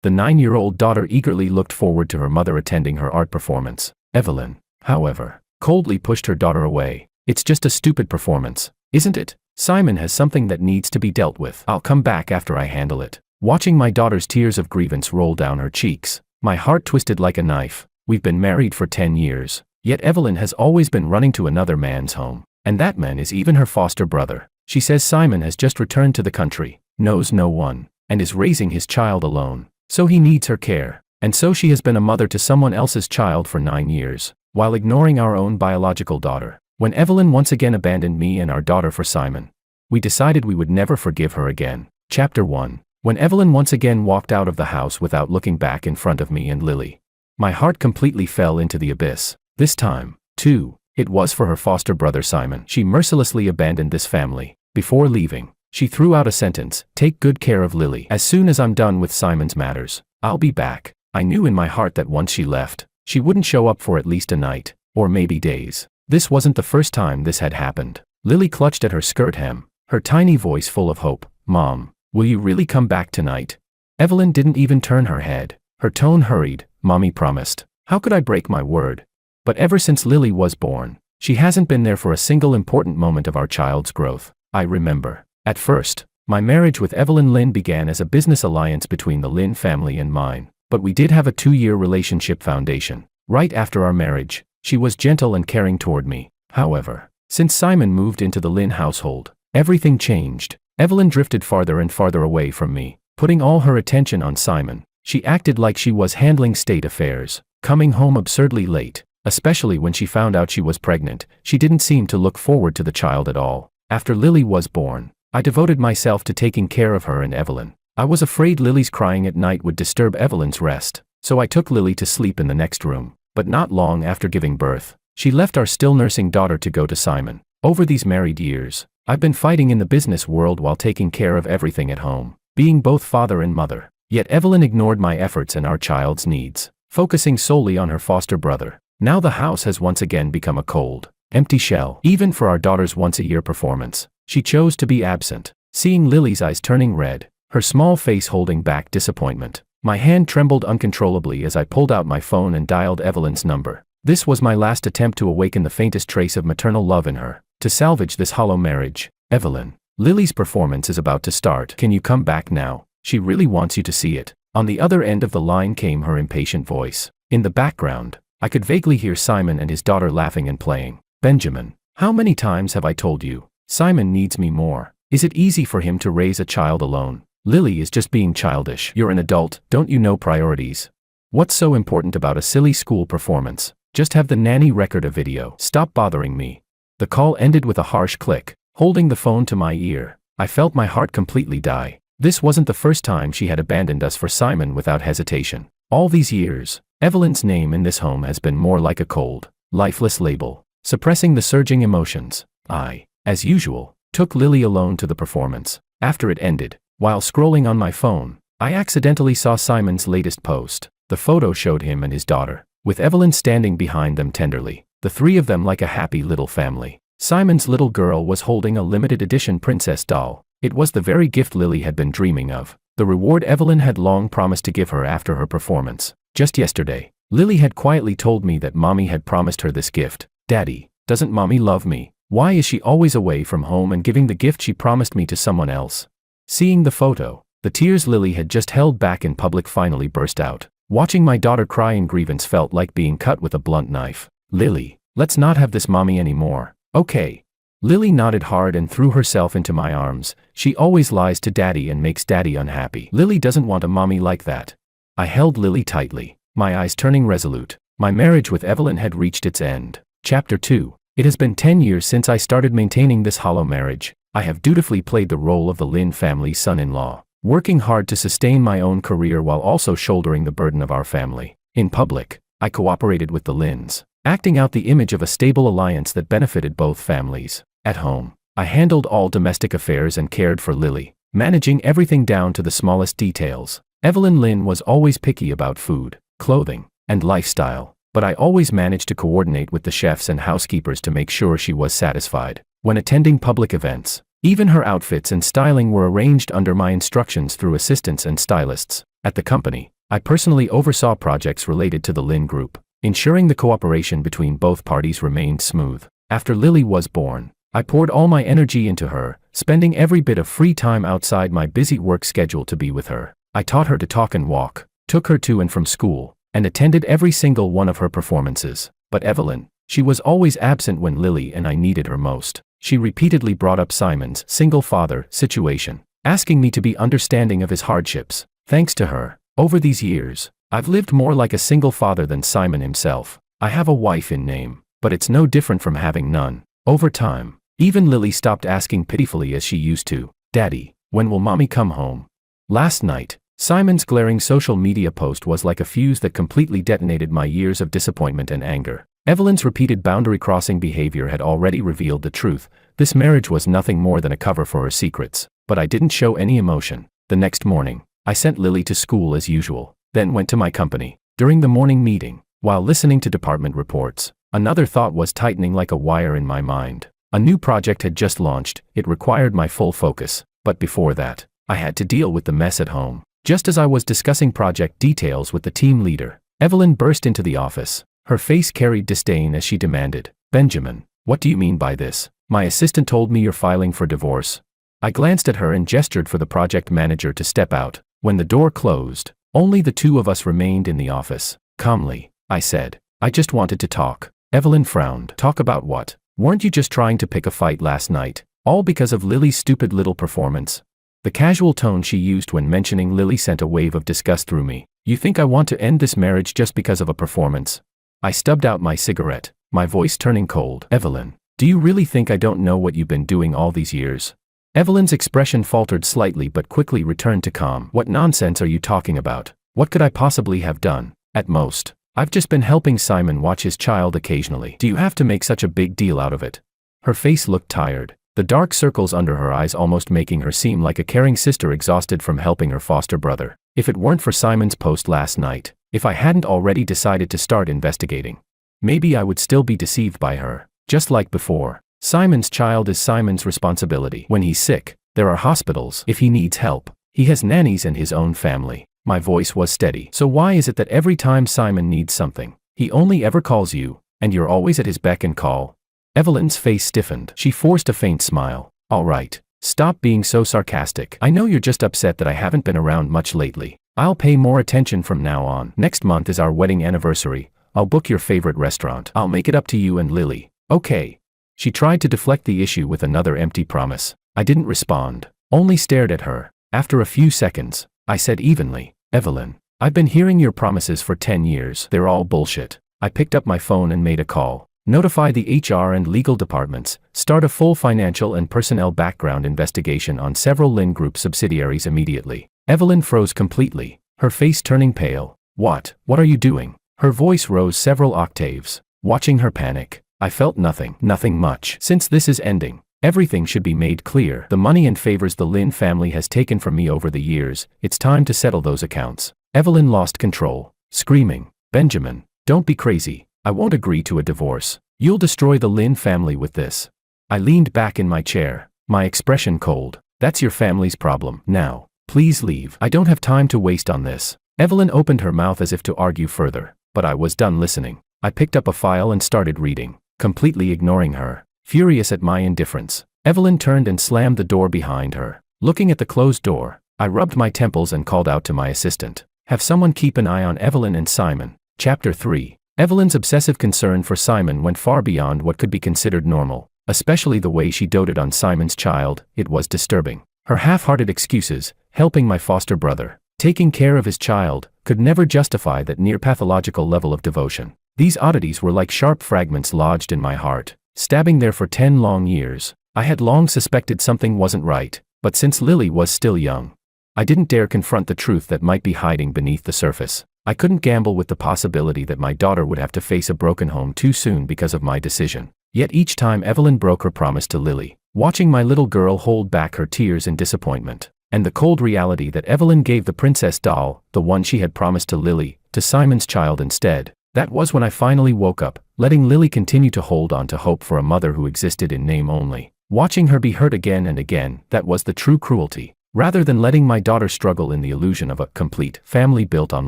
The 9-year-old daughter eagerly looked forward to her mother attending her art performance. Evelyn, however, coldly pushed her daughter away. "It's just a stupid performance, isn't it? Simon has something that needs to be dealt with. I'll come back after I handle it." Watching my daughter's tears of grievance roll down her cheeks, my heart twisted like a knife. We've been married for 10 years, yet Evelyn has always been running to another man's home, and that man is even her foster brother. She says Simon has just returned to the country, knows no one, and is raising his child alone, so he needs her care. And so she has been a mother to someone else's child for 9 years, while ignoring our own biological daughter. When Evelyn once again abandoned me and our daughter for Simon, we decided we would never forgive her again. Chapter 1. When Evelyn once again walked out of the house without looking back in front of me and Lily, my heart completely fell into the abyss. This time, too, it was for her foster brother Simon. She mercilessly abandoned this family. Before leaving, she threw out a sentence: "Take good care of Lily. As soon as I'm done with Simon's matters, I'll be back." I knew in my heart that once she left, she wouldn't show up for at least a night, or maybe days. This wasn't the first time this had happened. Lily clutched at her skirt hem, her tiny voice full of hope. "Mom, will you really come back tonight?" Evelyn didn't even turn her head. Her tone hurried. "Mommy promised." How could I break my word? But ever since Lily was born, she hasn't been there for a single important moment of our child's growth. I remember. At first, my marriage with Evelyn Lynn began as a business alliance between the Lynn family and mine, but we did have a 2-year relationship foundation. Right after our marriage, she was gentle and caring toward me. However, since Simon moved into the Lynn household, everything changed. Evelyn drifted farther and farther away from me, putting all her attention on Simon. She acted like she was handling state affairs, coming home absurdly late, especially when she found out she was pregnant. She didn't seem to look forward to the child at all. After Lily was born, I devoted myself to taking care of her and Evelyn. I was afraid Lily's crying at night would disturb Evelyn's rest, so I took Lily to sleep in the next room. But not long after giving birth, she left our still nursing daughter to go to Simon. Over these married years, I've been fighting in the business world while taking care of everything at home, being both father and mother. Yet Evelyn ignored my efforts and our child's needs, focusing solely on her foster brother. Now the house has once again become a cold, empty shell. Even for our daughter's once-a-year performance, she chose to be absent. Seeing Lily's eyes turning red, her small face holding back disappointment, my hand trembled uncontrollably as I pulled out my phone and dialed Evelyn's number. This was my last attempt to awaken the faintest trace of maternal love in her, to salvage this hollow marriage. "Evelyn, Lily's performance is about to start. Can you come back now? She really wants you to see it." On the other end of the line came her impatient voice. In the background, I could vaguely hear Simon and his daughter laughing and playing. "Benjamin, how many times have I told you? Simon needs me more. Is it easy for him to raise a child alone? Lily is just being childish. You're an adult, don't you know priorities? What's so important about a silly school performance? Just have the nanny record a video. Stop bothering me." The call ended with a harsh click. Holding the phone to my ear, I felt my heart completely die. This wasn't the first time she had abandoned us for Simon without hesitation. All these years, Evelyn's name in this home has been more like a cold, lifeless label, suppressing the surging emotions. I, as usual, took Lily alone to the performance. After it ended, while scrolling on my phone, I accidentally saw Simon's latest post. The photo showed him and his daughter, with Evelyn standing behind them tenderly, the three of them like a happy little family. Simon's little girl was holding a limited edition princess doll. It was the very gift Lily had been dreaming of, the reward Evelyn had long promised to give her after her performance. Just yesterday, Lily had quietly told me that Mommy had promised her this gift. "Daddy, doesn't Mommy love me? Why is she always away from home and giving the gift she promised me to someone else?" Seeing the photo, the tears Lily had just held back in public finally burst out. Watching my daughter cry in grievance felt like being cut with a blunt knife. "Lily, let's not have this, Mommy, anymore. Okay." Lily nodded hard and threw herself into my arms. "She always lies to Daddy and makes Daddy unhappy. Lily doesn't want a mommy like that." I held Lily tightly, my eyes turning resolute. My marriage with Evelyn had reached its end. Chapter 2. It has been 10 years since I started maintaining this hollow marriage. I have dutifully played the role of the Lynn family's son-in-law, working hard to sustain my own career while also shouldering the burden of our family. In public, I cooperated with the Lynns, acting out the image of a stable alliance that benefited both families. At home, I handled all domestic affairs and cared for Lily, managing everything down to the smallest details. Evelyn Lynn was always picky about food, clothing, and lifestyle, but I always managed to coordinate with the chefs and housekeepers to make sure she was satisfied. When attending public events, even her outfits and styling were arranged under my instructions through assistants and stylists. At the company, I personally oversaw projects related to the Lin Group, ensuring the cooperation between both parties remained smooth. After Lily was born, I poured all my energy into her, spending every bit of free time outside my busy work schedule to be with her. I taught her to talk and walk, took her to and from school, and attended every single one of her performances. But Evelyn, she was always absent when Lily and I needed her most. She repeatedly brought up Simon's single father situation, asking me to be understanding of his hardships. Thanks to her, over these years, I've lived more like a single father than Simon himself. I have a wife in name, but it's no different from having none. Over time, even Lily stopped asking pitifully as she used to, "Daddy, when will mommy come home?" Last night, Simon's glaring social media post was like a fuse that completely detonated my years of disappointment and anger. Evelyn's repeated boundary-crossing behavior had already revealed the truth. This marriage was nothing more than a cover for her secrets, but I didn't show any emotion. The next morning, I sent Lily to school as usual, then went to my company. During the morning meeting, while listening to department reports, another thought was tightening like a wire in my mind. A new project had just launched. It required my full focus, but before that, I had to deal with the mess at home. Just as I was discussing project details with the team leader, Evelyn burst into the office. Her face carried disdain as she demanded, "Benjamin, what do you mean by this? My assistant told me you're filing for divorce." I glanced at her and gestured for the project manager to step out. When the door closed, only the two of us remained in the office. Calmly, I said, "I just wanted to talk." Evelyn frowned. "Talk about what? Weren't you just trying to pick a fight last night? All because of Lily's stupid little performance?" The casual tone she used when mentioning Lily sent a wave of disgust through me. "You think I want to end this marriage just because of a performance?" I stubbed out my cigarette, my voice turning cold. "Evelyn, do you really think I don't know what you've been doing all these years?" Evelyn's expression faltered slightly but quickly returned to calm. "What nonsense are you talking about? What could I possibly have done? At most, I've just been helping Simon watch his child occasionally. Do you have to make such a big deal out of it?" Her face looked tired, the dark circles under her eyes almost making her seem like a caring sister exhausted from helping her foster brother. If it weren't for Simon's post last night, if I hadn't already decided to start investigating, maybe I would still be deceived by her. Just like before, Simon's child is Simon's responsibility. When he's sick, there are hospitals. If he needs help, he has nannies and his own family. My voice was steady. "So why is it that every time Simon needs something, he only ever calls you, and you're always at his beck and call?" Evelyn's face stiffened. She forced a faint smile. "All right, stop being so sarcastic. I know you're just upset that I haven't been around much lately. I'll pay more attention from now on. Next month is our wedding anniversary. I'll book your favorite restaurant. I'll make it up to you and Lily. Okay?" She tried to deflect the issue with another empty promise. I didn't respond, only stared at her. After a few seconds, I said evenly, "Evelyn, I've been hearing your promises for 10 years. They're all bullshit." I picked up my phone and made a call. Notify the HR and legal departments, start a full financial and personnel background investigation on several Lin Group subsidiaries immediately. Evelyn froze completely, her face turning pale. What are you doing?" Her voice rose several octaves. Watching her panic, I felt nothing much. "Since this is ending, everything should be made clear. The money and favors the Lin family has taken from me over the years, it's time to settle those accounts." Evelyn lost control, screaming, "Benjamin, don't be crazy. I won't agree to a divorce. You'll destroy the Lin family with this." I leaned back in my chair, my expression cold. "That's your family's problem. Now, please leave. I don't have time to waste on this." Evelyn opened her mouth as if to argue further, but I was done listening. I picked up a file and started reading, completely ignoring her, furious at my indifference. Evelyn turned and slammed the door behind her. Looking at the closed door, I rubbed my temples and called out to my assistant, "Have someone keep an eye on Evelyn and Simon." Chapter 3. Evelyn's obsessive concern for Simon went far beyond what could be considered normal, especially the way she doted on Simon's child. It was disturbing. Her half-hearted excuses, helping my foster brother, taking care of his child, could never justify that near-pathological level of devotion. These oddities were like sharp fragments lodged in my heart, stabbing there for 10 long years. I had long suspected something wasn't right, but since Lily was still young, I didn't dare confront the truth that might be hiding beneath the surface. I couldn't gamble with the possibility that my daughter would have to face a broken home too soon because of my decision. Yet each time Evelyn broke her promise to Lily, watching my little girl hold back her tears in disappointment, and the cold reality that Evelyn gave the princess doll, the one she had promised to Lily, to Simon's child instead, that was when I finally woke up, letting Lily continue to hold on to hope for a mother who existed in name only. Watching her be hurt again and again, that was the true cruelty. Rather than letting my daughter struggle in the illusion of a complete family built on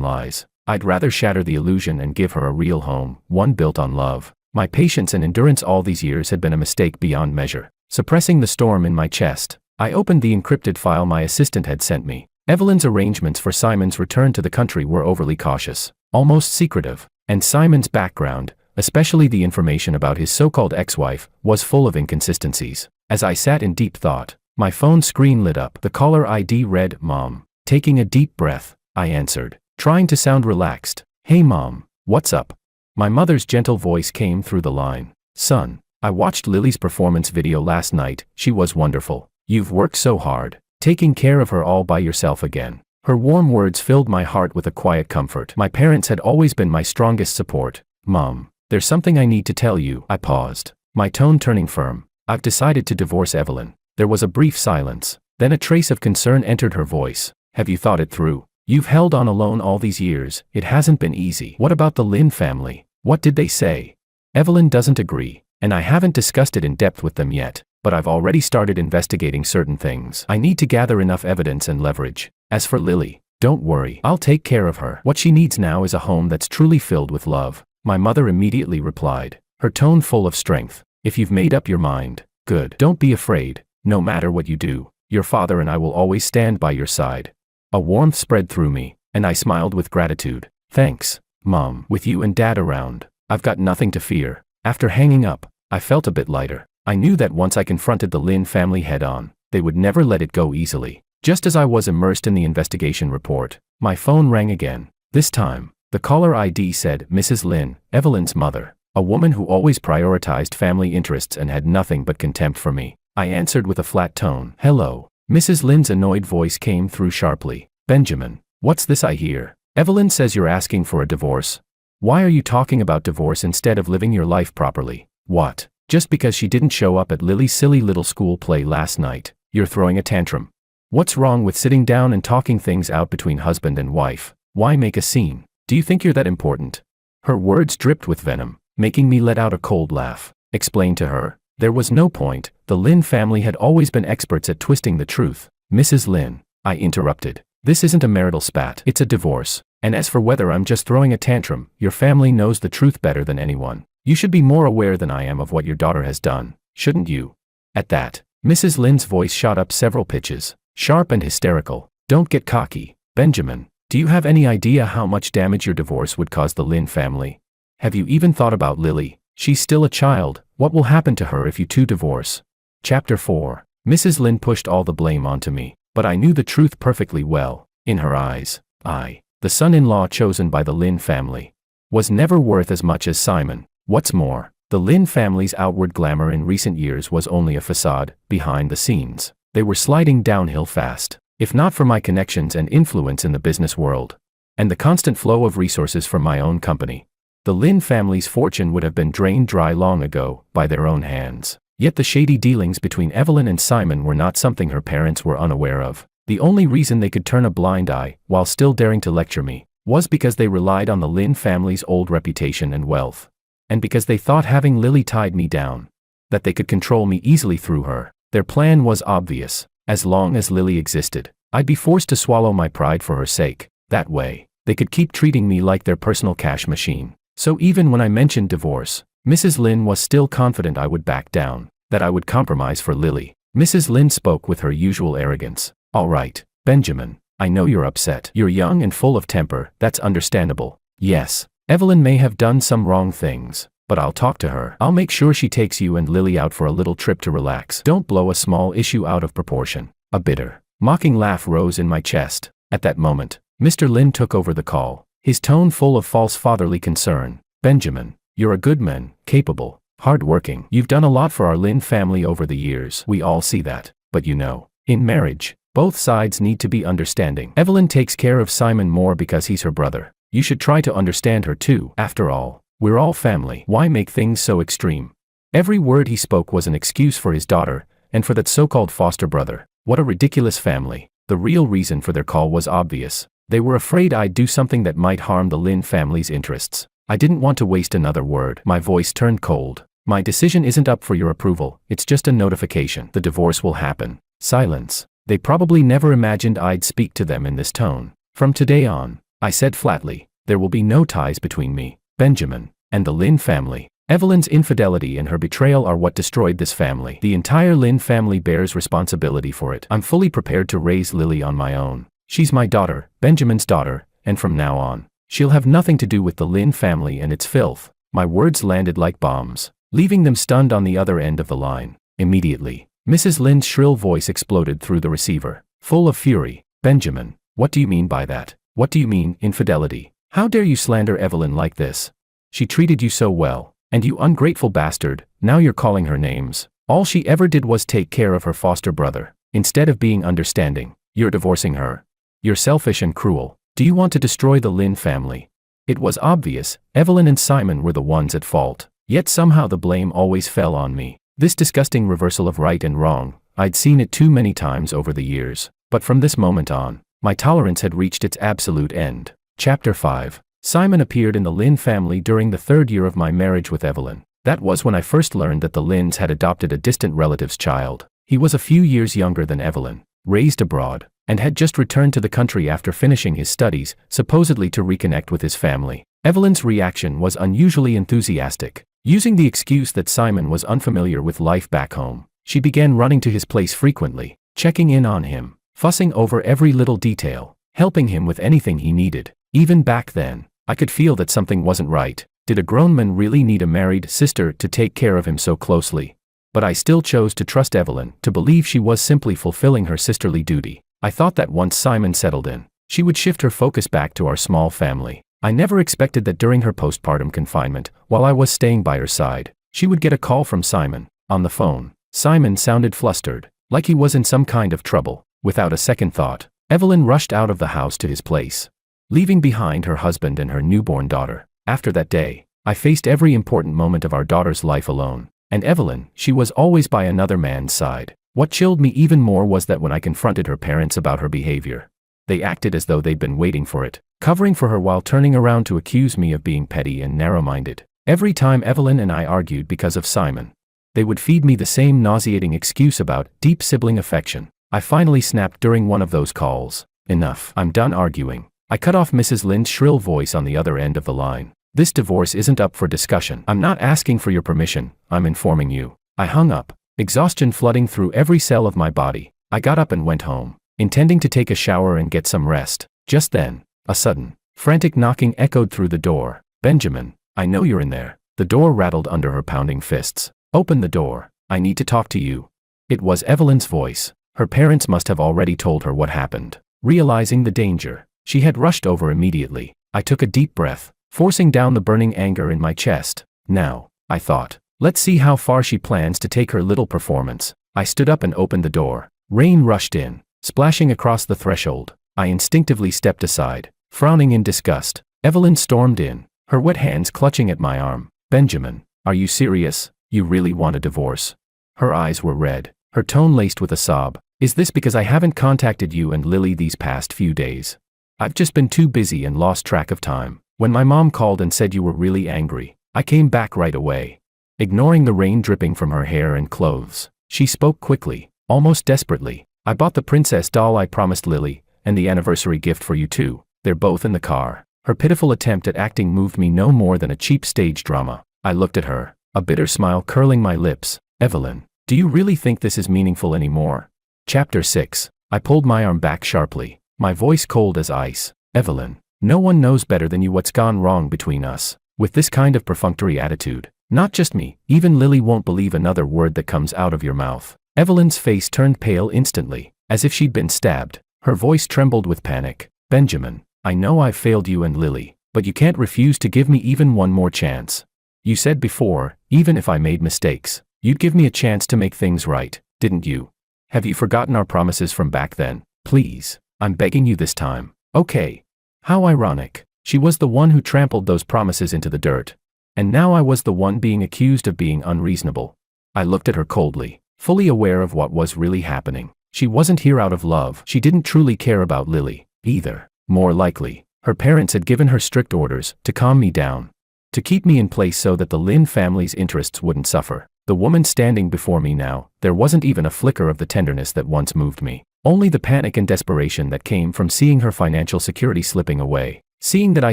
lies, I'd rather shatter the illusion and give her a real home, one built on love. My patience and endurance all these years had been a mistake beyond measure. Suppressing the storm in my chest, I opened the encrypted file my assistant had sent me. Evelyn's arrangements for Simon's return to the country were overly cautious, almost secretive, and Simon's background, especially the information about his so-called ex-wife, was full of inconsistencies. As I sat in deep thought, my phone screen lit up. The caller ID read, "Mom." Taking a deep breath, I answered, trying to sound relaxed. "Hey Mom, what's up?" My mother's gentle voice came through the line. "Son, I watched Lily's performance video last night. She was wonderful. You've worked so hard, taking care of her all by yourself again." Her warm words filled my heart with a quiet comfort. My parents had always been my strongest support. "Mom, there's something I need to tell you." I paused, my tone turning firm. "I've decided to divorce Evelyn." There was a brief silence, then a trace of concern entered her voice. "Have you thought it through? You've held on alone all these years. It hasn't been easy." "What about the Lynn family? What did they say?" "Evelyn doesn't agree, and I haven't discussed it in depth with them yet, but I've already started investigating certain things. I need to gather enough evidence and leverage. As for Lily, don't worry, I'll take care of her. What she needs now is a home that's truly filled with love." My mother immediately replied, her tone full of strength. "If you've made up your mind, good. Don't be afraid. No matter what you do, your father and I will always stand by your side." A warmth spread through me, and I smiled with gratitude. "Thanks, Mom. With you and Dad around, I've got nothing to fear." After hanging up, I felt a bit lighter. I knew that once I confronted the Lynn family head-on, they would never let it go easily. Just as I was immersed in the investigation report, my phone rang again. This time, the caller ID said, "Mrs. Lynn, Evelyn's mother, a woman who always prioritized family interests and had nothing but contempt for me." I answered with a flat tone. "Hello." Mrs. Lynn's annoyed voice came through sharply. "Benjamin, what's this I hear? Evelyn says you're asking for a divorce. Why are you talking about divorce instead of living your life properly? What? Just because she didn't show up at Lily's silly little school play last night, you're throwing a tantrum? What's wrong with sitting down and talking things out between husband and wife? Why make a scene? Do you think you're that important?" Her words dripped with venom, making me let out a cold laugh. Explain to her. There was no point. The Lynn family had always been experts at twisting the truth. "Mrs. Lynn," I interrupted, "this isn't a marital spat. It's a divorce. And as for whether I'm just throwing a tantrum, your family knows the truth better than anyone. You should be more aware than I am of what your daughter has done, shouldn't you?" At that, Mrs. Lynn's voice shot up several pitches, sharp and hysterical. "Don't get cocky, Benjamin. Do you have any idea how much damage your divorce would cause the Lynn family? Have you even thought about Lily? She's still a child. What will happen to her if you two divorce?" Chapter 4. Mrs. Lynn pushed all the blame onto me, but I knew the truth perfectly well. In her eyes, I, the son-in-law chosen by the Lynn family, was never worth as much as Simon. What's more, the Lynn family's outward glamour in recent years was only a facade. Behind the scenes, they were sliding downhill fast. If not for my connections and influence in the business world, and the constant flow of resources from my own company, the Lynn family's fortune would have been drained dry long ago, by their own hands. Yet the shady dealings between Evelyn and Simon were not something her parents were unaware of. The only reason they could turn a blind eye, while still daring to lecture me, was because they relied on the Lynn family's old reputation and wealth. And because they thought having Lily tied me down, that they could control me easily through her. Their plan was obvious. As long as Lily existed, I'd be forced to swallow my pride for her sake. That way, they could keep treating me like their personal cash machine. So even when I mentioned divorce, Mrs. Lynn was still confident I would back down, that I would compromise for Lily. Mrs. Lynn spoke with her usual arrogance. "All right, Benjamin, I know you're upset. You're young and full of temper. That's understandable. Yes, Evelyn may have done some wrong things, but I'll talk to her. I'll make sure she takes you and Lily out for a little trip to relax. Don't blow a small issue out of proportion." A bitter, mocking laugh rose in my chest. At that moment, Mr. Lynn took over the call, his tone full of false fatherly concern. "Benjamin, you're a good man, capable, hard-working. You've done a lot for our Lynn family over the years. We all see that. But you know, in marriage, both sides need to be understanding. Evelyn takes care of Simon more because he's her brother. You should try to understand her too. After all, we're all family. Why make things so extreme?" Every word he spoke was an excuse for his daughter, and for that so-called foster brother. What a ridiculous family. The real reason for their call was obvious. They were afraid I'd do something that might harm the Lynn family's interests. I didn't want to waste another word. My voice turned cold. "My decision isn't up for your approval. It's just a notification. The divorce will happen." Silence. They probably never imagined I'd speak to them in this tone. From today on, I said flatly, there will be no ties between me, Benjamin, and the Lynn family. Evelyn's infidelity and her betrayal are what destroyed this family. The entire Lynn family bears responsibility for it. I'm fully prepared to raise Lily on my own. She's my daughter, Benjamin's daughter, and from now on, she'll have nothing to do with the Lynn family and its filth. My words landed like bombs, leaving them stunned on the other end of the line. Immediately, Mrs. Lynn's shrill voice exploded through the receiver, full of fury. Benjamin, what do you mean by that? What do you mean, infidelity? How dare you slander Evelyn like this? She treated you so well, and you ungrateful bastard, now you're calling her names. All she ever did was take care of her foster brother. Instead of being understanding, you're divorcing her. You're selfish and cruel. Do you want to destroy the Lynn family? It was obvious, Evelyn and Simon were the ones at fault, yet somehow the blame always fell on me. This disgusting reversal of right and wrong, I'd seen it too many times over the years, but from this moment on, my tolerance had reached its absolute end. Chapter 5. Simon appeared in the Lynn family during the 3rd year of my marriage with Evelyn. That was when I first learned that the Lynns had adopted a distant relative's child. He was a few years younger than Evelyn, raised abroad, and had just returned to the country after finishing his studies, supposedly to reconnect with his family. Evelyn's reaction was unusually enthusiastic. Using the excuse that Simon was unfamiliar with life back home, she began running to his place frequently, checking in on him, fussing over every little detail, helping him with anything he needed. Even back then, I could feel that something wasn't right. Did a grown man really need a married sister to take care of him so closely? But I still chose to trust Evelyn, to believe she was simply fulfilling her sisterly duty. I thought that once Simon settled in, she would shift her focus back to our small family. I never expected that during her postpartum confinement, while I was staying by her side, she would get a call from Simon. On the phone, Simon sounded flustered, like he was in some kind of trouble. Without a second thought, Evelyn rushed out of the house to his place, leaving behind her husband and her newborn daughter. After that day, I faced every important moment of our daughter's life alone. And Evelyn, she was always by another man's side. What chilled me even more was that when I confronted her parents about her behavior, they acted as though they'd been waiting for it, covering for her while turning around to accuse me of being petty and narrow-minded. Every time Evelyn and I argued because of Simon, they would feed me the same nauseating excuse about deep sibling affection. I finally snapped during one of those calls. Enough, I'm done arguing. I cut off Mrs. Lynn's shrill voice on the other end of the line. This divorce isn't up for discussion. I'm not asking for your permission, I'm informing you. I hung up, exhaustion flooding through every cell of my body. I got up and went home, intending to take a shower and get some rest. Just then, a sudden, frantic knocking echoed through the door. Benjamin, I know you're in there. The door rattled under her pounding fists. Open the door, I need to talk to you. It was Evelyn's voice. Her parents must have already told her what happened. Realizing the danger, she had rushed over immediately. I took a deep breath, forcing down the burning anger in my chest. Now, I thought, let's see how far she plans to take her little performance. I stood up and opened the door. Rain rushed in, splashing across the threshold. I instinctively stepped aside, frowning in disgust. Evelyn stormed in, her wet hands clutching at my arm. Benjamin, are you serious? You really want a divorce? Her eyes were red, her tone laced with a sob. Is this because I haven't contacted you and Lily these past few days? I've just been too busy and lost track of time. When my mom called and said you were really angry, I came back right away. Ignoring the rain dripping from her hair and clothes, she spoke quickly, almost desperately. I bought the princess doll I promised Lily, and the anniversary gift for you too. They're both in the car. Her pitiful attempt at acting moved me no more than a cheap stage drama. I looked at her, a bitter smile curling my lips. Evelyn, do you really think this is meaningful anymore? Chapter 6. I pulled my arm back sharply, my voice cold as ice. Evelyn, no one knows better than you what's gone wrong between us. With this kind of perfunctory attitude, not just me, even Lily won't believe another word that comes out of your mouth. Evelyn's face turned pale instantly, as if she'd been stabbed. Her voice trembled with panic. Benjamin, I know I've failed you and Lily, but you can't refuse to give me even one more chance. You said before, even if I made mistakes, you'd give me a chance to make things right, didn't you? Have you forgotten our promises from back then? Please, I'm begging you this time. Okay. How ironic. She was the one who trampled those promises into the dirt. And now I was the one being accused of being unreasonable. I looked at her coldly, fully aware of what was really happening. She wasn't here out of love. She didn't truly care about Lily, either. More likely, her parents had given her strict orders to calm me down, to keep me in place so that the Lynn family's interests wouldn't suffer. The woman standing before me now, there wasn't even a flicker of the tenderness that once moved me. Only the panic and desperation that came from seeing her financial security slipping away. Seeing that I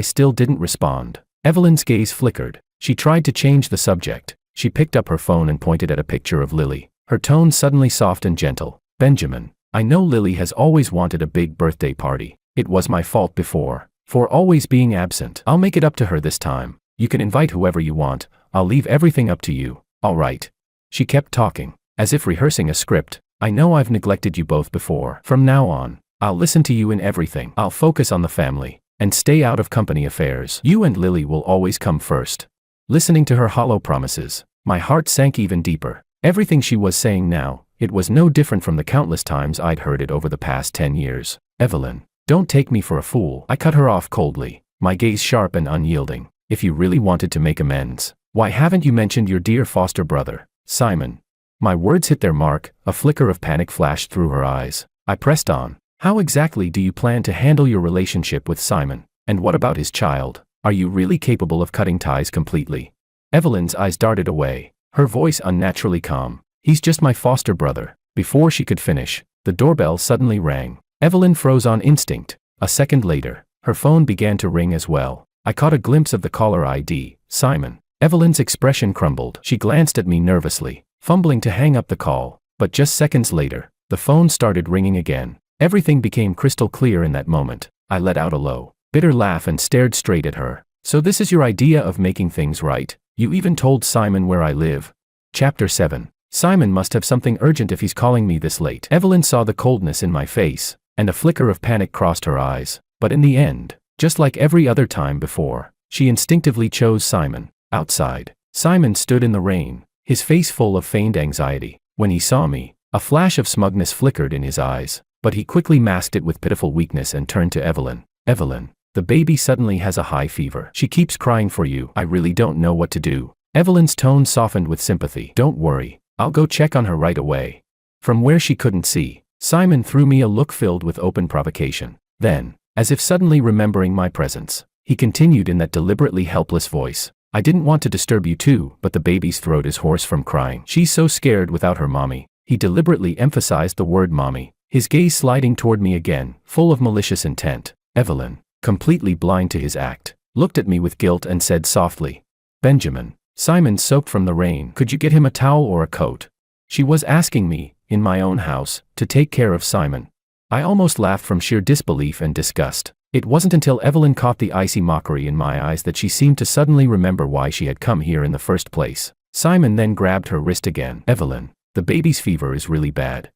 still didn't respond, Evelyn's gaze flickered. She tried to change the subject. She picked up her phone and pointed at a picture of Lily, her tone suddenly soft and gentle. Benjamin, I know Lily has always wanted a big birthday party. It was my fault before, for always being absent. I'll make it up to her this time. You can invite whoever you want. I'll leave everything up to you. All right. She kept talking, as if rehearsing a script. I know I've neglected you both before. From now on, I'll listen to you in everything. I'll focus on the family, and stay out of company affairs. You and Lily will always come first. Listening to her hollow promises, my heart sank even deeper. Everything she was saying now, it was no different from the countless times I'd heard it over the past 10 years. Evelyn, don't take me for a fool. I cut her off coldly, my gaze sharp and unyielding. If you really wanted to make amends, why haven't you mentioned your dear foster brother, Simon? My words hit their mark, a flicker of panic flashed through her eyes. I pressed on. How exactly do you plan to handle your relationship with Simon? And what about his child? Are you really capable of cutting ties completely? Evelyn's eyes darted away, her voice unnaturally calm. He's just my foster brother. Before she could finish, the doorbell suddenly rang. Evelyn froze on instinct. A second later, her phone began to ring as well. I caught a glimpse of the caller ID, Simon. Evelyn's expression crumbled. She glanced at me nervously, fumbling to hang up the call. But just seconds later, the phone started ringing again. Everything became crystal clear in that moment. I let out a low, bitter laugh and stared straight at her. So this is your idea of making things right? You even told Simon where I live? Chapter 7. Simon must have something urgent if he's calling me this late. Evelyn saw the coldness in my face, and a flicker of panic crossed her eyes. But in the end, just like every other time before, she instinctively chose Simon. Outside, Simon stood in the rain, his face full of feigned anxiety. When he saw me, a flash of smugness flickered in his eyes, but he quickly masked it with pitiful weakness and turned to Evelyn. Evelyn, the baby suddenly has a high fever. She keeps crying for you. I really don't know what to do. Evelyn's tone softened with sympathy. Don't worry, I'll go check on her right away. From where she couldn't see, Simon threw me a look filled with open provocation. Then, as if suddenly remembering my presence, he continued in that deliberately helpless voice. I didn't want to disturb you too, but the baby's throat is hoarse from crying. She's so scared without her mommy. He deliberately emphasized the word mommy, his gaze sliding toward me again, full of malicious intent. Evelyn, completely blind to his act, looked at me with guilt and said softly, Benjamin, Simon soaked from the rain. Could you get him a towel or a coat? She was asking me, in my own house, to take care of Simon. I almost laughed from sheer disbelief and disgust. It wasn't until Evelyn caught the icy mockery in my eyes that she seemed to suddenly remember why she had come here in the first place. Simon then grabbed her wrist again. Evelyn, the baby's fever is really bad.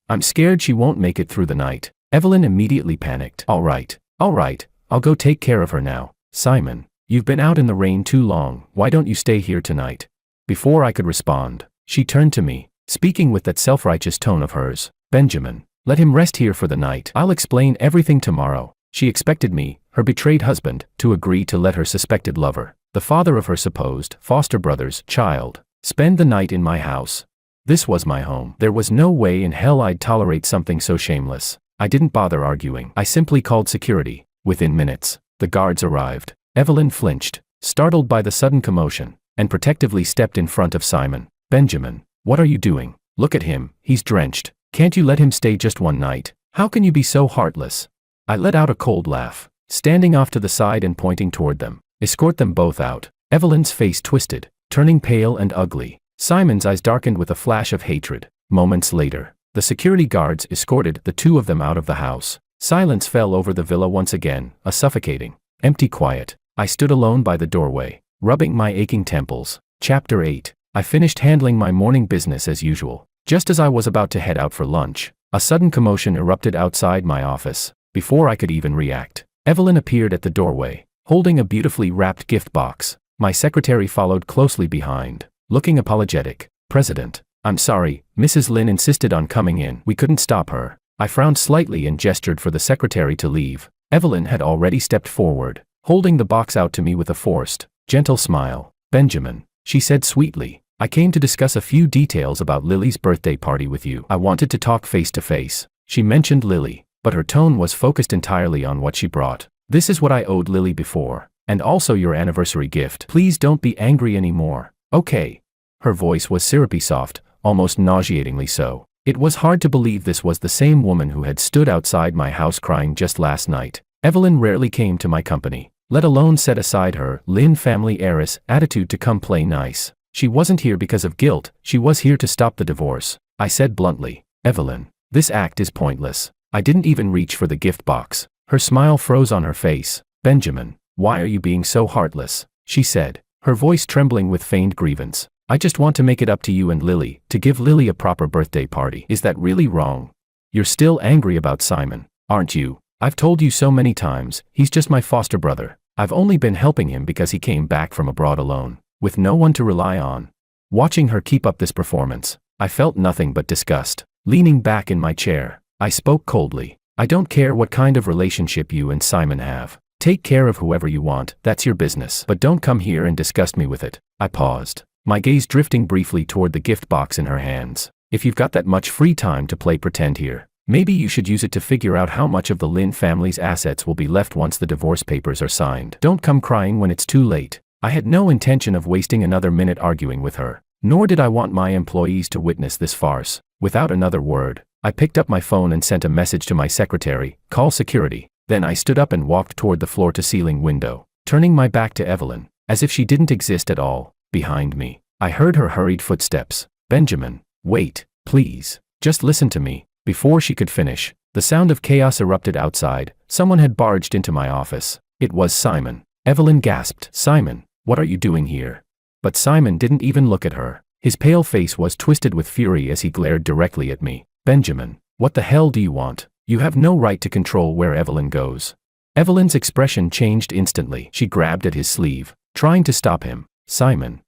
I'm scared she won't make it through the night. Evelyn immediately panicked. All right, I'll go take care of her now. Simon, you've been out in the rain too long. Why don't you stay here tonight? Before I could respond, she turned to me, speaking with that self-righteous tone of hers. Benjamin, let him rest here for the night. I'll explain everything tomorrow. She expected me, her betrayed husband, to agree to let her suspected lover, the father of her supposed foster brother's child, spend the night in my house. This was my home. There was no way in hell I'd tolerate something so shameless. I didn't bother arguing. I simply called security. Within minutes, the guards arrived. Evelyn flinched, startled by the sudden commotion, and protectively stepped in front of Simon. Benjamin, what are you doing? Look at him, he's drenched. Can't you let him stay just one night? How can you be so heartless? I let out a cold laugh, standing off to the side and pointing toward them. Escort them both out. Evelyn's face twisted, turning pale and ugly. Simon's eyes darkened with a flash of hatred. Moments later, the security guards escorted the two of them out of the house. Silence fell over the villa once again, a suffocating, empty quiet. I stood alone by the doorway, rubbing my aching temples. Chapter 8. I finished handling my morning business as usual. Just as I was about to head out for lunch, a sudden commotion erupted outside my office. Before I could even react, Evelyn appeared at the doorway, holding a beautifully wrapped gift box. My secretary followed closely behind, looking apologetic. President, I'm sorry, Mrs. Lin insisted on coming in. We couldn't stop her. I frowned slightly and gestured for the secretary to leave. Evelyn had already stepped forward, holding the box out to me with a forced, gentle smile. Benjamin, she said sweetly, I came to discuss a few details about Lily's birthday party with you. I wanted to talk face to face. She mentioned Lily, but her tone was focused entirely on what she brought. This is what I owed Lily before, and also your anniversary gift. Please don't be angry anymore, okay? Her voice was syrupy soft, almost nauseatingly so. It was hard to believe this was the same woman who had stood outside my house crying just last night. Evelyn rarely came to my company, let alone set aside her Lynn family heiress attitude to come play nice. She wasn't here because of guilt, she was here to stop the divorce. I said bluntly, Evelyn, this act is pointless. I didn't even reach for the gift box. Her smile froze on her face. Benjamin, why are you being so heartless? She said, her voice trembling with feigned grievance. I just want to make it up to you and Lily, to give Lily a proper birthday party. Is that really wrong? You're still angry about Simon, aren't you? I've told you so many times, he's just my foster brother. I've only been helping him because he came back from abroad alone, with no one to rely on. Watching her keep up this performance, I felt nothing but disgust. Leaning back in my chair, I spoke coldly. I don't care what kind of relationship you and Simon have. Take care of whoever you want, that's your business. But don't come here and disgust me with it. I paused, my gaze drifting briefly toward the gift box in her hands. If you've got that much free time to play pretend here, maybe you should use it to figure out how much of the Lynn family's assets will be left once the divorce papers are signed. Don't come crying when it's too late. I had no intention of wasting another minute arguing with her, nor did I want my employees to witness this farce. Without another word, I picked up my phone and sent a message to my secretary, call security. Then I stood up and walked toward the floor-to-ceiling window, turning my back to Evelyn, as if she didn't exist at all. Behind me, I heard her hurried footsteps. Benjamin, wait, please, just listen to me. Before she could finish, the sound of chaos erupted outside. Someone had barged into my office. It was Simon. Evelyn gasped. Simon, what are you doing here? But Simon didn't even look at her. His pale face was twisted with fury as he glared directly at me. Benjamin, what the hell do you want? You have no right to control where Evelyn goes. Evelyn's expression changed instantly. She grabbed at his sleeve, trying to stop him. Simon,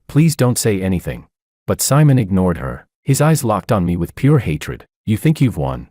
please don't say anything. But Simon ignored her. His eyes locked on me with pure hatred. You think you've won?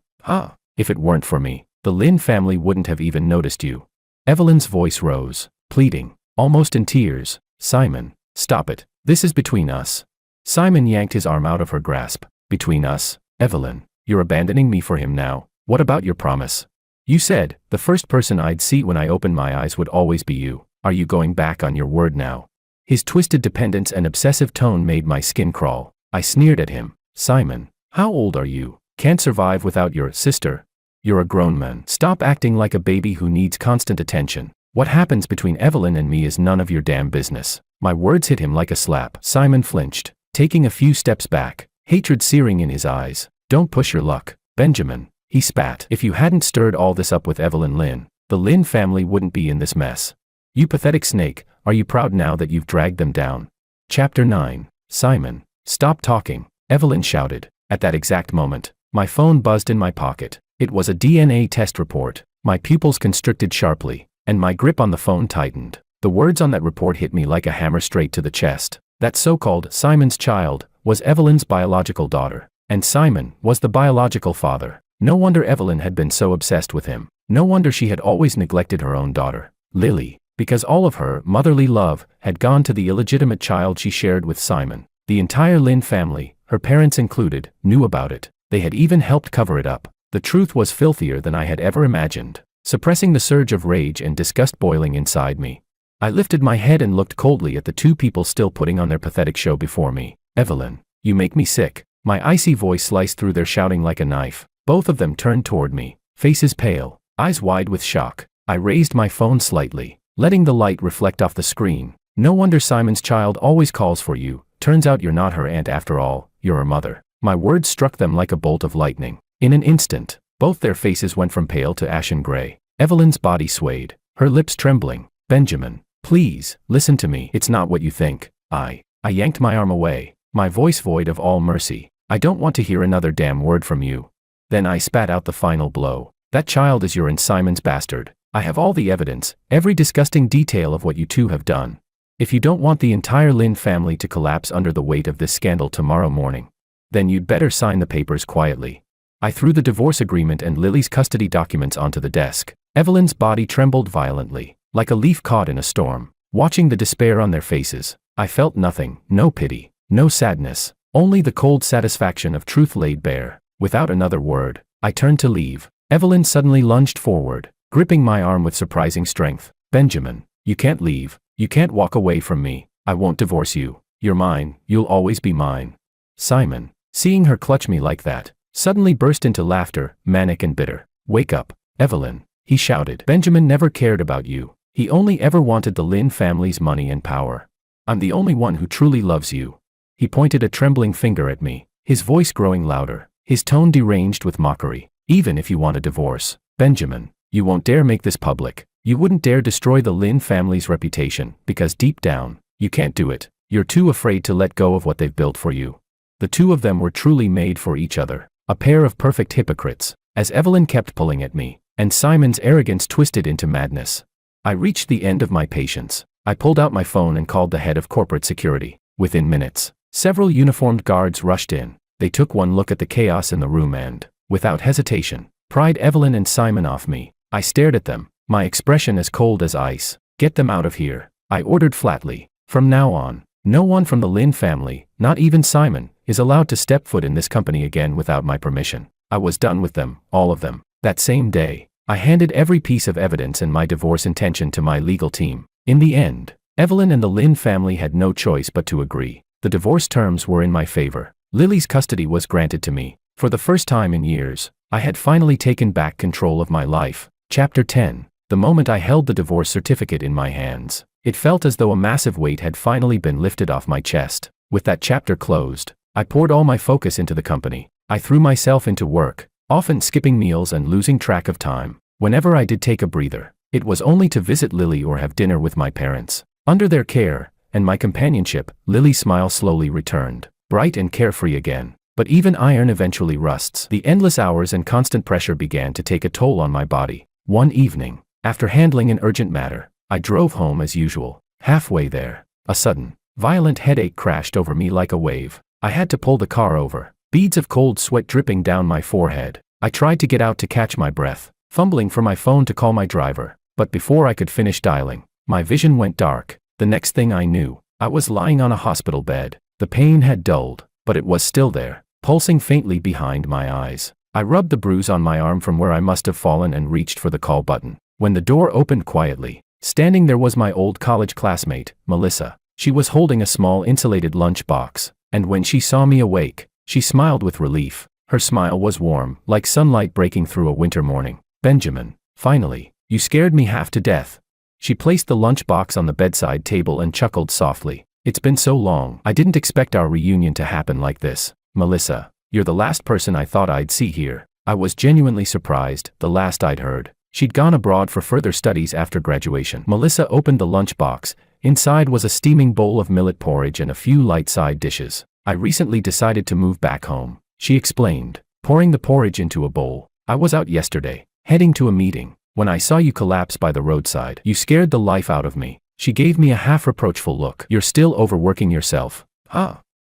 If it weren't for me, the Lynn family wouldn't have even noticed you. Evelyn's voice rose, pleading, almost in tears. Simon, stop it. This is between us. Simon yanked his arm out of her grasp. Between us? Evelyn, you're abandoning me for him now. What about your promise? You said, the first person I'd see when I opened my eyes would always be you. Are you going back on your word now? His twisted dependence and obsessive tone made my skin crawl. I sneered at him. Simon, how old are you? Can't survive without your sister? You're a grown man. Stop acting like a baby who needs constant attention. What happens between Evelyn and me is none of your damn business. My words hit him like a slap. Simon flinched, taking a few steps back, hatred searing in his eyes. Don't push your luck, Benjamin. He spat. If you hadn't stirred all this up with Evelyn Lynn, the Lynn family wouldn't be in this mess. You pathetic snake, are you proud now that you've dragged them down? Chapter 9. Simon, stop talking, Evelyn shouted. At that exact moment, my phone buzzed in my pocket. It was a DNA test report. My pupils constricted sharply, and my grip on the phone tightened. The words on that report hit me like a hammer straight to the chest. That so-called Simon's child was Evelyn's biological daughter, and Simon was the biological father. No wonder Evelyn had been so obsessed with him. No wonder she had always neglected her own daughter, Lily, because all of her motherly love had gone to the illegitimate child she shared with Simon. The entire Lynn family, her parents included, knew about it. They had even helped cover it up. The truth was filthier than I had ever imagined, suppressing the surge of rage and disgust boiling inside me. I lifted my head and looked coldly at the two people still putting on their pathetic show before me. Evelyn, you make me sick. My icy voice sliced through their shouting like a knife. Both of them turned toward me, faces pale, eyes wide with shock. I raised my phone slightly, letting the light reflect off the screen. No wonder Simon's child always calls for you. Turns out you're not her aunt after all, you're her mother. My words struck them like a bolt of lightning. In an instant, both their faces went from pale to ashen gray. Evelyn's body swayed, her lips trembling. Benjamin, please, listen to me. It's not what you think. I yanked my arm away, my voice void of all mercy. I don't want to hear another damn word from you. Then I spat out the final blow. That child is your and Simon's bastard. I have all the evidence, every disgusting detail of what you two have done. If you don't want the entire Lynn family to collapse under the weight of this scandal tomorrow morning, then you'd better sign the papers quietly. I threw the divorce agreement and Lily's custody documents onto the desk. Evelyn's body trembled violently, like a leaf caught in a storm. Watching the despair on their faces, I felt nothing, no pity, no sadness, only the cold satisfaction of truth laid bare. Without another word, I turned to leave. Evelyn suddenly lunged forward, gripping my arm with surprising strength. Benjamin, you can't leave. You can't walk away from me. I won't divorce you. You're mine, you'll always be mine. Simon, seeing her clutch me like that, suddenly burst into laughter, manic and bitter. Wake up, Evelyn, he shouted. Benjamin never cared about you. He only ever wanted the Lin family's money and power. I'm the only one who truly loves you. He pointed a trembling finger at me, his voice growing louder, his tone deranged with mockery. Even if you want a divorce, Benjamin, you won't dare make this public. You wouldn't dare destroy the Lin family's reputation, because deep down, you can't do it. You're too afraid to let go of what they've built for you. The two of them were truly made for each other, a pair of perfect hypocrites, as Evelyn kept pulling at me, and Simon's arrogance twisted into madness. I reached the end of my patience. I pulled out my phone and called the head of corporate security. Within minutes, several uniformed guards rushed in. They took one look at the chaos in the room and, without hesitation, pried Evelyn and Simon off me. I stared at them, my expression as cold as ice. Get them out of here, I ordered flatly. From now on, no one from the Lin family, not even Simon, is allowed to step foot in this company again without my permission. I was done with them, all of them. That same day, I handed every piece of evidence and my divorce intention to my legal team. In the end, Evelyn and the Lin family had no choice but to agree. The divorce terms were in my favor. Lily's custody was granted to me. For the first time in years, I had finally taken back control of my life. Chapter 10. The moment I held the divorce certificate in my hands, it felt as though a massive weight had finally been lifted off my chest. With that chapter closed, I poured all my focus into the company. I threw myself into work, often skipping meals and losing track of time. Whenever I did take a breather, it was only to visit Lily or have dinner with my parents. Under their care and my companionship, Lily's smile slowly returned, bright and carefree again. But even iron eventually rusts. The endless hours and constant pressure began to take a toll on my body. One evening, after handling an urgent matter, I drove home as usual. Halfway there, a sudden, violent headache crashed over me like a wave. I had to pull the car over, beads of cold sweat dripping down my forehead. I tried to get out to catch my breath, fumbling for my phone to call my driver, but before I could finish dialing, my vision went dark. The next thing I knew, I was lying on a hospital bed. The pain had dulled, but it was still there, pulsing faintly behind my eyes. I rubbed the bruise on my arm from where I must have fallen and reached for the call button. When the door opened quietly, standing there was my old college classmate, Melissa. She was holding a small insulated lunch box, and when she saw me awake, she smiled with relief. Her smile was warm, like sunlight breaking through a winter morning. Benjamin, finally, you scared me half to death. She placed the lunch box on the bedside table and chuckled softly. It's been so long. I didn't expect our reunion to happen like this. Melissa, you're the last person I thought I'd see here. I was genuinely surprised, the last I'd heard. She'd gone abroad for further studies after graduation. Melissa opened the lunchbox. Inside was a steaming bowl of millet porridge and a few light side dishes. I recently decided to move back home, she explained, pouring the porridge into a bowl. I was out yesterday, heading to a meeting, when I saw you collapse by the roadside. You scared the life out of me. She gave me a half-reproachful look. You're still overworking yourself.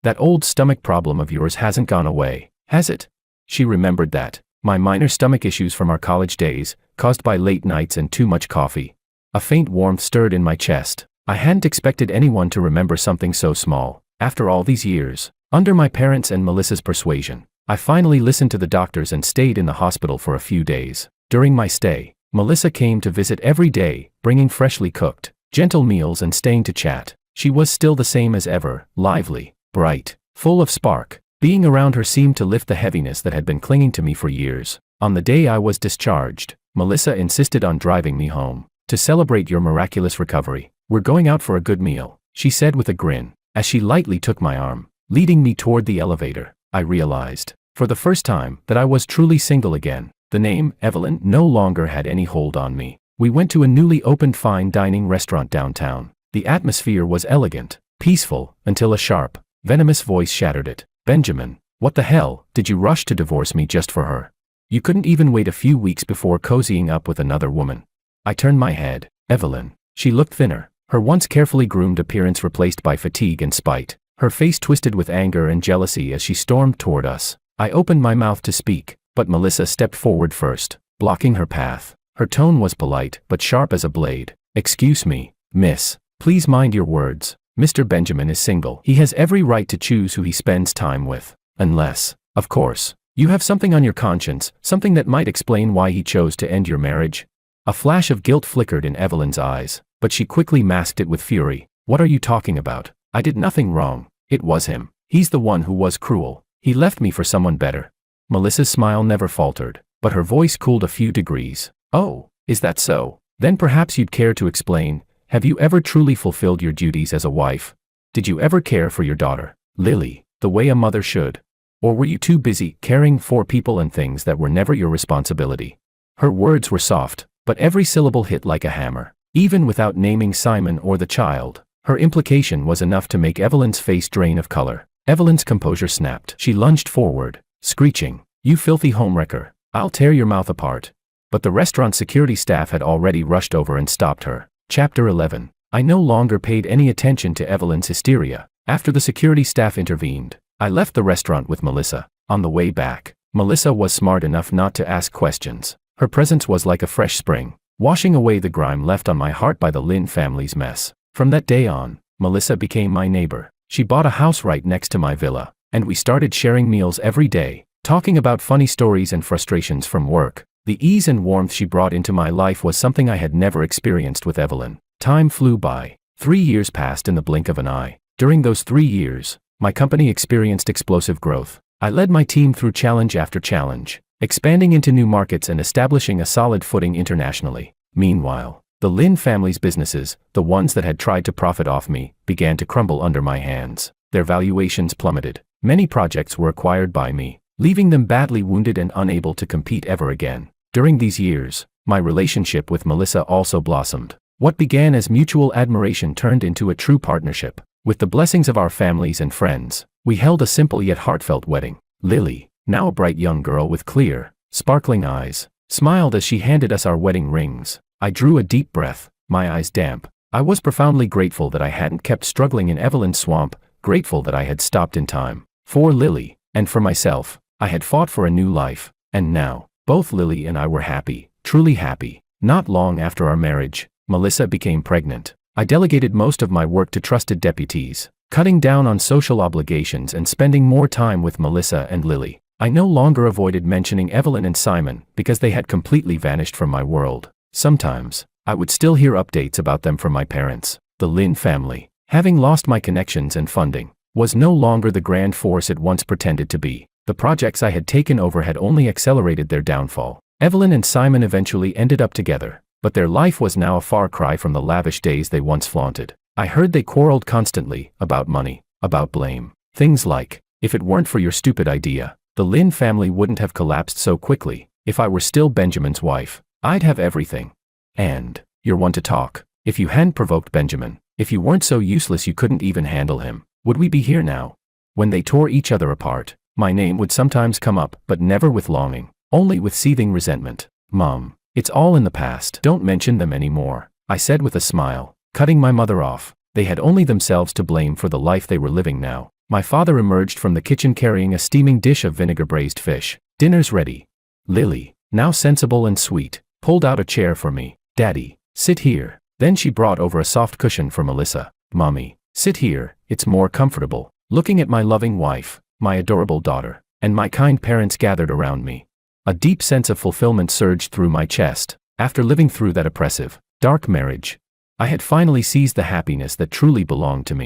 That old stomach problem of yours hasn't gone away, has it? She remembered that. My minor stomach issues from our college days, caused by late nights and too much coffee. A faint warmth stirred in my chest. I hadn't expected anyone to remember something so small. After all these years, under my parents' and Melissa's persuasion, I finally listened to the doctors and stayed in the hospital for a few days. During my stay, Melissa came to visit every day, bringing freshly cooked, gentle meals and staying to chat. She was still the same as ever, lively, bright, full of spark. Being around her seemed to lift the heaviness that had been clinging to me for years. On the day I was discharged, Melissa insisted on driving me home. To celebrate your miraculous recovery, we're going out for a good meal, she said with a grin, as she lightly took my arm, leading me toward the elevator. I realized, for the first time, that I was truly single again. The name, Evelyn, no longer had any hold on me. We went to a newly opened fine dining restaurant downtown. The atmosphere was elegant, peaceful, until a sharp, venomous voice shattered it. Benjamin, what the hell, did you rush to divorce me just for her? You couldn't even wait a few weeks before cozying up with another woman. I turned my head. Evelyn. She looked thinner, her once carefully groomed appearance replaced by fatigue and spite. Her face twisted with anger and jealousy as she stormed toward us. I opened my mouth to speak, but Melissa stepped forward first, blocking her path. Her tone was polite, but sharp as a blade. Excuse me, miss. Please mind your words. Mr. Benjamin is single. He has every right to choose who he spends time with. Unless, of course, you have something on your conscience, something that might explain why he chose to end your marriage. A flash of guilt flickered in Evelyn's eyes, but she quickly masked it with fury. What are you talking about? I did nothing wrong. It was him. He's the one who was cruel. He left me for someone better. Melissa's smile never faltered, but her voice cooled a few degrees. Oh, is that so? Then perhaps you'd care to explain. Have you ever truly fulfilled your duties as a wife? Did you ever care for your daughter, Lily, the way a mother should? Or were you too busy caring for people and things that were never your responsibility? Her words were soft, but every syllable hit like a hammer. Even without naming Simon or the child, her implication was enough to make Evelyn's face drain of color. Evelyn's composure snapped. She lunged forward, screeching, "You filthy homewrecker, I'll tear your mouth apart." But the restaurant security staff had already rushed over and stopped her. Chapter 11. I no longer paid any attention to Evelyn's hysteria. After the security staff intervened, I left the restaurant with Melissa. On the way back, Melissa was smart enough not to ask questions. Her presence was like a fresh spring, washing away the grime left on my heart by the Lin family's mess. From that day on, Melissa became my neighbor. She bought a house right next to my villa, and we started sharing meals every day, talking about funny stories and frustrations from work. The ease and warmth she brought into my life was something I had never experienced with Evelyn. Time flew by. 3 years passed in the blink of an eye. During those 3 years, my company experienced explosive growth. I led my team through challenge after challenge, expanding into new markets and establishing a solid footing internationally. Meanwhile, the Lin family's businesses, the ones that had tried to profit off me, began to crumble under my hands. Their valuations plummeted. Many projects were acquired by me, leaving them badly wounded and unable to compete ever again. During these years, my relationship with Melissa also blossomed. What began as mutual admiration turned into a true partnership. With the blessings of our families and friends, we held a simple yet heartfelt wedding. Lily, now a bright young girl with clear, sparkling eyes, smiled as she handed us our wedding rings. I drew a deep breath, my eyes damp. I was profoundly grateful that I hadn't kept struggling in Evelyn's swamp, grateful that I had stopped in time. For Lily, and for myself, I had fought for a new life, and now, both Lily and I were happy, truly happy. Not long after our marriage, Melissa became pregnant. I delegated most of my work to trusted deputies, cutting down on social obligations and spending more time with Melissa and Lily. I no longer avoided mentioning Evelyn and Simon because they had completely vanished from my world. Sometimes, I would still hear updates about them from my parents. The Lin family, having lost my connections and funding, was no longer the grand force it once pretended to be. The projects I had taken over had only accelerated their downfall. Evelyn and Simon eventually ended up together, but their life was now a far cry from the lavish days they once flaunted. I heard they quarreled constantly, about money, about blame. Things like, if it weren't for your stupid idea, the Lin family wouldn't have collapsed so quickly. If I were still Benjamin's wife, I'd have everything. And, you're one to talk. If you hadn't provoked Benjamin, if you weren't so useless you couldn't even handle him, would we be here now? When they tore each other apart, my name would sometimes come up, but never with longing, only with seething resentment. Mom, it's all in the past. Don't mention them anymore, I said with a smile, cutting my mother off. They had only themselves to blame for the life they were living now. My father emerged from the kitchen carrying a steaming dish of vinegar-braised fish. Dinner's ready. Lily, now sensible and sweet, pulled out a chair for me. Daddy, sit here. Then she brought over a soft cushion for Melissa. Mommy, sit here, it's more comfortable. Looking at my loving wife, my adorable daughter, and my kind parents gathered around me, a deep sense of fulfillment surged through my chest. After living through that oppressive, dark marriage, I had finally seized the happiness that truly belonged to me.